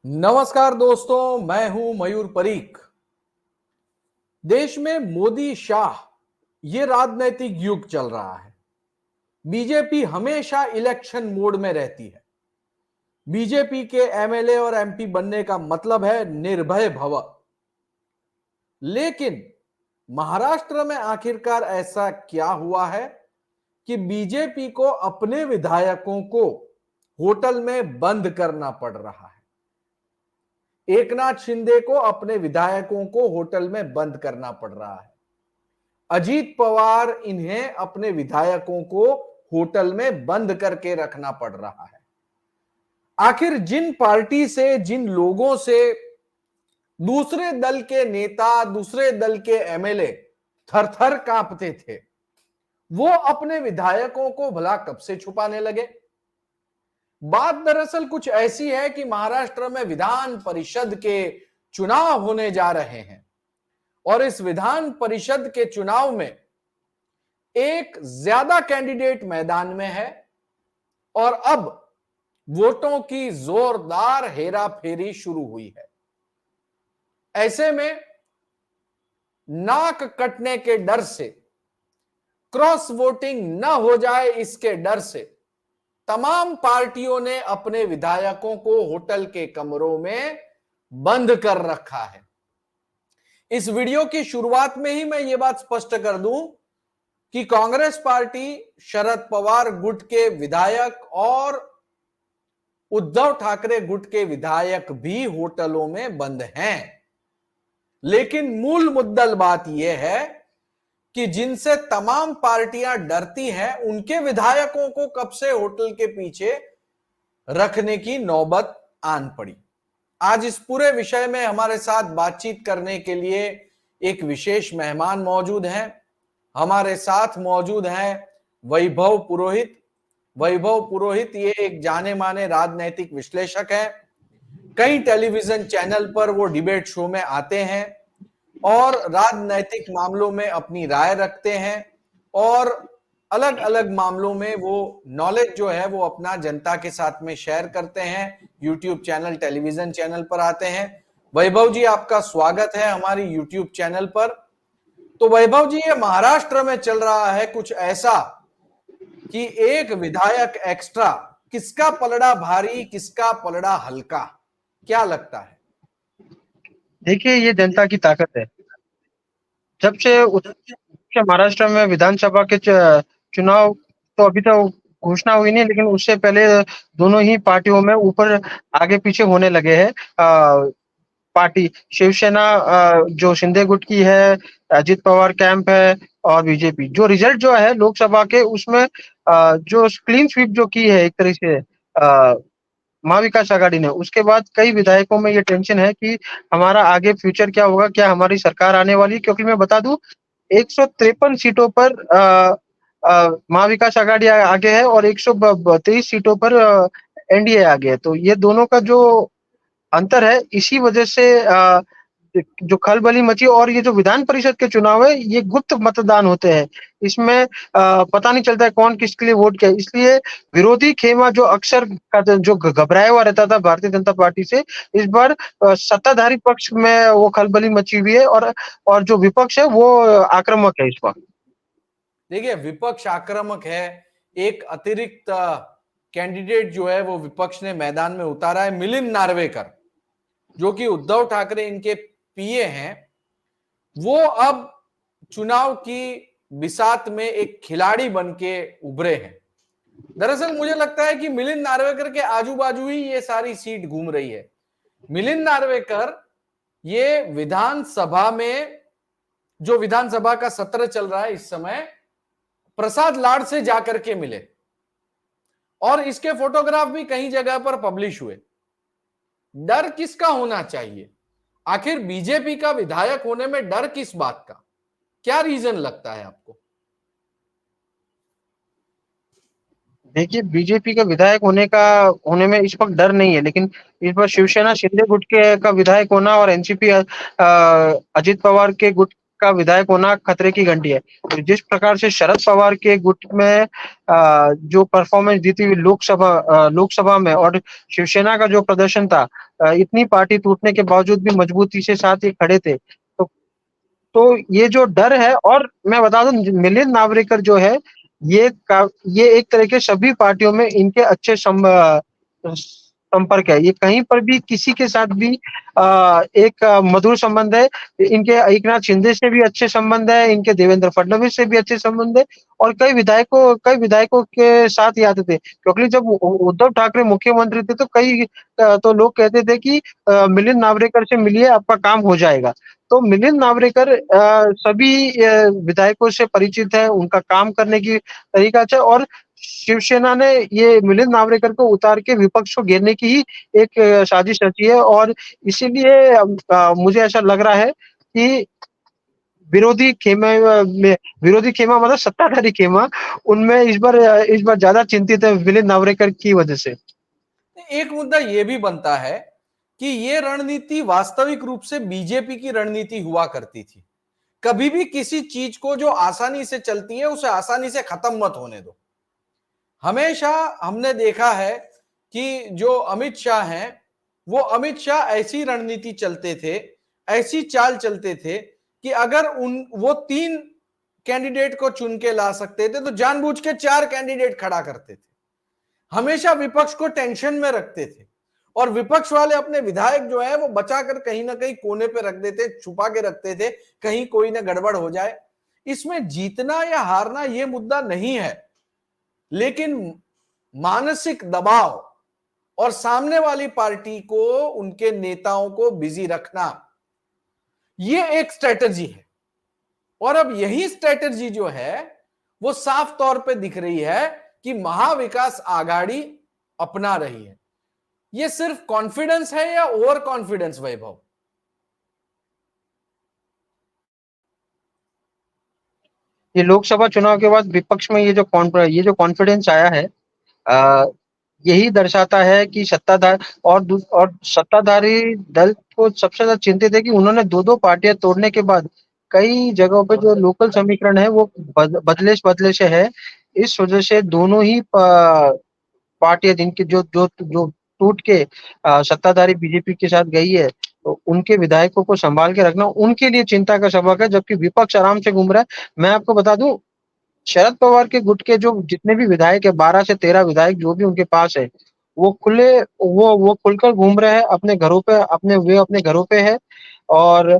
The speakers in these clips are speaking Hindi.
नमस्कार दोस्तों, मैं हूं मयूर परीख। देश में मोदी शाह ये राजनीतिक युग चल रहा है। बीजेपी हमेशा इलेक्शन मोड में रहती है। बीजेपी के एमएलए और एमपी बनने का मतलब है निर्भय भव। लेकिन महाराष्ट्र में आखिरकार ऐसा क्या हुआ है कि बीजेपी को अपने विधायकों को होटल में बंद करना पड़ रहा है। एकनाथ शिंदे को अपने विधायकों को होटल में बंद करना पड़ रहा है। अजीत पवार इन्हें अपने विधायकों को होटल में बंद करके रखना पड़ रहा है। आखिर जिन पार्टी से, जिन लोगों से दूसरे दल के नेता, दूसरे दल के एमएलए थर-थर कांपते थे, वो अपने विधायकों को भला कब से छुपाने लगे? बात दरअसल कुछ ऐसी है कि महाराष्ट्र में विधान परिषद के चुनाव होने जा रहे हैं और इस विधान परिषद के चुनाव में एक ज्यादा कैंडिडेट मैदान में है और अब वोटों की जोरदार हेराफेरी शुरू हुई है। ऐसे में नाक कटने के डर से, क्रॉस वोटिंग न हो जाए इसके डर से तमाम पार्टियों ने अपने विधायकों को होटल के कमरों में बंद कर रखा है। इस वीडियो की शुरुआत में ही मैं ये बात स्पष्ट कर दूं कि कांग्रेस पार्टी, शरद पवार गुट के विधायक और उद्धव ठाकरे गुट के विधायक भी होटलों में बंद हैं। लेकिन मूल मुद्दल बात यह है कि जिनसे तमाम पार्टियां डरती हैं, उनके विधायकों को कब से होटल के पीछे रखने की नौबत आन पड़ी। आज इस पूरे विषय में हमारे साथ बातचीत करने के लिए एक विशेष मेहमान मौजूद हैं। हमारे साथ मौजूद हैं वैभव पुरोहित। वैभव पुरोहित ये एक जाने माने राजनैतिक विश्लेषक हैं। कई टेलीविजन चैनल पर वो डिबेट शो में आते हैं और राजनैतिक मामलों में अपनी राय रखते हैं और अलग अलग मामलों में वो नॉलेज जो है वो अपना जनता के साथ में शेयर करते हैं। यूट्यूब चैनल, टेलीविजन चैनल पर आते हैं। वैभव जी, आपका स्वागत है हमारी यूट्यूब चैनल पर। तो वैभव जी, ये महाराष्ट्र में चल रहा है कुछ ऐसा कि एक विधायक एक्स्ट्रा, किसका पलड़ा भारी, किसका पलड़ा हल्का, क्या लगता है? देखिए, ये जनता की ताकत है। जब से महाराष्ट्र में विधानसभा के चुनाव तो अभी तो घोषणा हुई नहीं, लेकिन उससे पहले दोनों ही पार्टियों में ऊपर आगे पीछे होने लगे हैं। पार्टी शिवसेना जो शिंदे गुट की है, अजित पवार कैंप है और बीजेपी। जो रिजल्ट जो है लोकसभा के, उसमें जो क्लीन स्वीप जो की है एक तरह से महाविकास आघाड़ी ने, उसके बाद कई विधायकों में ये टेंशन है कि हमारा आगे फ्यूचर क्या होगा, क्या हमारी सरकार आने वाली है। क्योंकि मैं बता दूं, 153 सीटों पर महाविकास आघाड़ी आगे है और 132 सीटों पर एनडीए आगे है। तो ये दोनों का जो अंतर है, इसी वजह से जो खलबली मची। और ये जो विधान परिषद के चुनाव है, ये गुप्त मतदान होते हैं। इसमें पता नहीं चलता है कौन किसके लिए वोट किया। इसलिए विरोधी खेमा जो अक्सर जो घबराया हुआ रहता था भारतीय जनता पार्टी से, इस बार सत्ताधारी पक्ष में वो खलबली मची हुई है और जो विपक्ष है वो आक्रामक है इस वक्त। देखिए, विपक्ष आक्रामक है। एक अतिरिक्त कैंडिडेट जो है वो विपक्ष ने मैदान में उतारा है, मिलिंद नार्वेकर, जो कि उद्धव ठाकरे इनके पीए हैं। वो अब चुनाव की बिसात में एक खिलाड़ी बन के उभरे हैं। दरअसल मुझे लगता है कि मिलिंद नार्वेकर के आजू बाजू ही ये सारी सीट घूम रही है। मिलिंद नार्वेकर ये विधानसभा में, जो विधानसभा का सत्र चल रहा है इस समय, प्रसाद लाड से जाकर के मिले और इसके फोटोग्राफ भी कई जगह पर पब्लिश हुए। डर किसका होना चाहिए? आखिर बीजेपी का विधायक होने में डर किस बात का? क्या रीजन लगता है आपको? देखिए, बीजेपी का विधायक होने में इस वक्त डर नहीं है, लेकिन इस बार शिवसेना शिंदे गुट के का विधायक होना और एनसीपी अजित पवार के गुट का विधायक होना खतरे की घंटी है। तो जिस प्रकार से शरद पवार के गुट में जो परफॉर्मेंस दी थी लोकसभा में, और शिवसेना का जो प्रदर्शन था, इतनी पार्टी टूटने के बावजूद भी मजबूती से साथ ये खड़े थे। तो ये जो डर है, और मैं बता दूं मिलिंद नार्वेकर जो है, ये एक तरह के सभी पार्टियों में इनके अच्छे संपर्क है। ये कहीं पर भी किसी के साथ भी एक मधुर संबंध है। इनके एकनाथ शिंदे से भी अच्छे संबंध है, इनके देवेंद्र फडणवीस से भी अच्छे संबंध है, और कई विधायकों के साथ ही आते थे। क्योंकि जब उद्धव ठाकरे मुख्यमंत्री थे तो तो लोग कहते थे कि मिलिंद नार्वेकर से मिलिए, आपका काम हो जाएगा। तो मिलिंद नार्वेकर सभी विधायकों से परिचित है, उनका काम करने की तरीका अच्छा है, और शिवसेना ने ये मिलिंद नार्वेकर को उतार के विपक्ष को घेरने की ही एक साजिश रची है। और इसीलिए मुझे ऐसा लग रहा है कि विरोधी खेमा मतलब सत्ताधारी खेमा, उनमें इस बार ज्यादा चिंतित है मिलिंद नार्वेकर की वजह से। एक मुद्दा यह भी बनता है कि यह रणनीति वास्तविक रूप से बीजेपी की रणनीति हुआ करती थी। कभी भी किसी चीज को जो आसानी से चलती है उसे आसानी से खत्म मत होने दो। हमेशा हमने देखा है कि जो अमित शाह हैं, वो अमित शाह ऐसी रणनीति चलते थे, ऐसी चाल चलते थे कि अगर वो 3 कैंडिडेट को चुन के ला सकते थे तो जानबूझ के 4 कैंडिडेट खड़ा करते थे। हमेशा विपक्ष को टेंशन में रखते थे, और विपक्ष वाले अपने विधायक जो है वो बचाकर कहीं ना कहीं कोने पे रख देते, छुपा के रखते थे, कहीं कोई ना गड़बड़ हो जाए। इसमें जीतना या हारना ये मुद्दा नहीं है, लेकिन मानसिक दबाव और सामने वाली पार्टी को, उनके नेताओं को बिजी रखना, ये एक स्ट्रेटजी है। और अब यही स्ट्रेटजी जो है वो साफ तौर पे दिख रही है कि महाविकास आघाड़ी अपना रही है। ये सिर्फ कॉन्फिडेंस है या ओवर कॉन्फिडेंस, वैभव? ये लोकसभा चुनाव के बाद विपक्ष में ये जो कॉन्फिडेंस आया है, यही दर्शाता है कि और सत्ताधारी दल को सबसे ज्यादा चिंतित है कि उन्होंने दो पार्टियां तोड़ने के बाद कई जगहों पे जो लोकल समीकरण है वो बदले से है। इस वजह से दोनों ही पार्टियां जिनकी जो टूट के सत्ताधारी बीजेपी के साथ गई है, तो उनके विधायकों को संभाल के रखना उनके लिए चिंता का सबक है, जबकि विपक्ष आराम से घूम रहा है। मैं आपको बता दूं, शरद पवार के गुट के जो जितने भी विधायक है, 12 से 13 विधायक जो भी उनके पास है, वो खुलकर घूम रहे हैं अपने घरों पे, अपने घरों पे है। और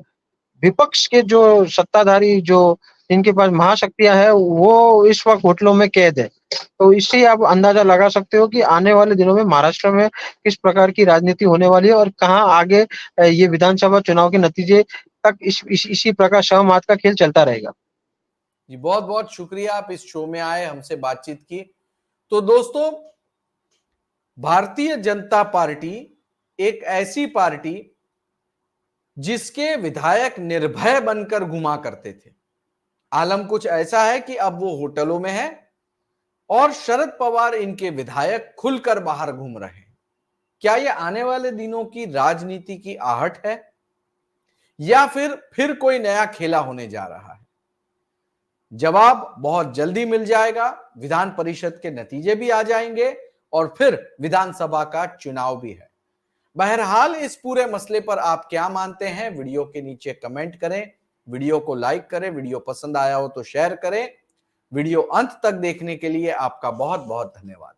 विपक्ष के जो सत्ताधारी, जो जिनके पास महाशक्तियां है, वो इस वक्त होटलों में कैद है। तो इससे आप अंदाजा लगा सकते हो कि आने वाले दिनों में महाराष्ट्र में किस प्रकार की राजनीति होने वाली है, और कहाँ आगे ये विधानसभा चुनाव के नतीजे तक इसी प्रकार सहमात का खेल चलता रहेगा। जी, बहुत बहुत शुक्रिया, आप इस शो में आए, हमसे बातचीत की। तो दोस्तों, भारतीय जनता पार्टी एक ऐसी पार्टी जिसके विधायक निर्भय बनकर घुमा करते थे। आलम कुछ ऐसा है कि अब वो होटलों में है और शरद पवार इनके विधायक खुलकर बाहर घूम रहे हैं। क्या ये आने वाले दिनों की राजनीति की आहट है, या फिर कोई नया खेला होने जा रहा है? जवाब बहुत जल्दी मिल जाएगा। विधान परिषद के नतीजे भी आ जाएंगे और फिर विधानसभा का चुनाव भी है। बहरहाल इस पूरे मसले पर आप क्या मानते हैं, वीडियो के नीचे कमेंट करें, वीडियो को लाइक करें, वीडियो पसंद आया हो तो शेयर करें। वीडियो अंत तक देखने के लिए आपका बहुत बहुत धन्यवाद।